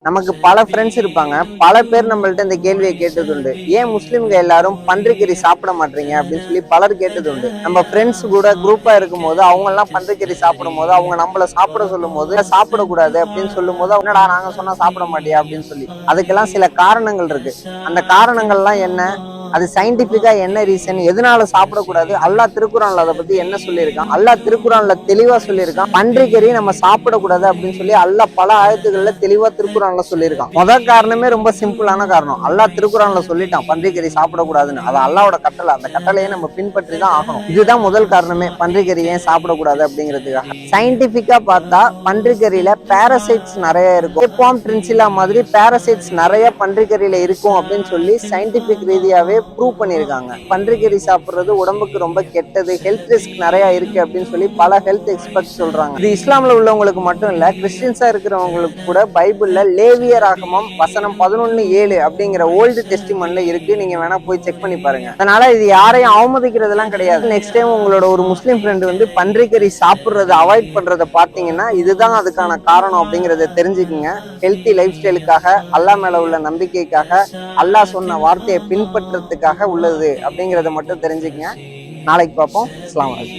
நமக்கு பல ஃப்ரெண்ட்ஸ் இருப்பாங்க. பல பேர் நம்மள்ட்ட இந்த கேள்வியை கேட்டது உண்டு. ஏன் முஸ்லிம்க எல்லாரும் பன்றிக்கறி சாப்பிட மாட்டீங்க அப்படின்னு சொல்லி பலர் கேட்டது உண்டு. நம்ம ஃப்ரெண்ட்ஸ் கூட குரூப்பா இருக்கும் போது அவங்க எல்லாம் பன்றிக்கறி சாப்பிடும் போது அவங்க நம்மள சாப்பிட சொல்லும் போது சாப்பிடக்கூடாது அப்படின்னு சொல்லும் போது என்னடா நாங்க சொன்னா சாப்பிட மாட்டியா அப்படின்னு சொல்லி அதுக்கெல்லாம் சில காரணங்கள் இருக்கு. அந்த காரணங்கள்லாம் என்ன, அது சயின்டிபிக்கா என்ன ரீசன், எதனால சாப்பிடக்கூடாது, அல்லாஹ் திருக்குறான்ல அதை பத்தி என்ன சொல்லியிருக்கான், அல்லாஹ் திருக்குறான்ல தெளிவா சொல்லியிருக்கான். பன்றிக்கறி நம்ம சாப்பிடக்கூடாது அப்படின்னு சொல்லி அல்லாஹ் பல ஆயத்துகள்ல தெளிவா திருக்குறான்ல சொல்லியிருக்கான். முதல் காரணமே ரொம்ப சிம்பிளான காரணம். அல்லாஹ் திருக்குறான்ல சொல்லிட்டான் பன்றிக்கறி சாப்பிடக்கூடாதுன்னு. அது அல்லாஹ்வோட கட்டளை. அந்த கட்டளையை நம்ம பின்பற்றி தான் ஆகணும். இதுதான் முதல் காரணமே பன்றிக்கறி ஏன் சாப்பிடக்கூடாது அப்படிங்கிறதுக்காக. சயின்டிபிக்கா பார்த்தா பன்றிக்கறியில பாரசைட்ஸ் நிறைய இருக்கும். ஏப்பாம் ட்ரின்சிலா மாதிரி பாரசைட்ஸ் நிறைய பன்றிக்கறியில இருக்கும் அப்படின்னு சொல்லி சயின்டிபிக் ரீதியாவே ப்ரூவ் பண்ணியிருக்காங்க. பன்றிக்கறி சாப்பிடுறது உடம்புக்கு ரொம்ப கெட்டது, ஹெல்த் ரிஸ்க் நிறைய இருக்கு அப்படின்னு சொல்லி பல ஹெல்த் எக்ஸ்பர்ட்ஸ் சொல்றாங்க. இது இஸ்லாம்ல உள்ளவங்களுக்கு மட்டும் இல்ல, கிறிஸ்டியன்ஸா இருக்கிறவங்களுக்கு கூட பைபிள்ல லேவியராகமம் வசனம் 11:7 அப்படிங்கிற ஓல்டு டெஸ்டிமன்ட்ல இருக்கு. நீங்க வேணா போய் செக் பண்ணி பாருங்க. அதனால இது யாரையும் அவமதிக்கிறதுலாம் கிடையாது. நெக்ஸ்ட் டைம் உங்களோட ஒரு முஸ்லீம் ஃப்ரெண்டு வந்து பன்றிக்கறி சாப்பிடுறத அவாய்ட் பண்றத பாத்தீங்கன்னா இதுதான் அதுக்கான காரணம் அப்படிங்கறத தெரிஞ்சுக்குங்க. ஹெல்த்தி லைஃப் ஸ்டைலுக்காக, அல்லாஹ் மேல உள்ள நம்பிக்கைக்காக, அல்லாஹ் சொன்ன வார்த்தையை பின்பற்றதுக்காக உள்ளது அப்படிங்கறத மட்டும் தெரிஞ்சுக்கங்க. நாளைக்கு பார்ப்போம். அஸ்ஸலாமு அலைக்கும்.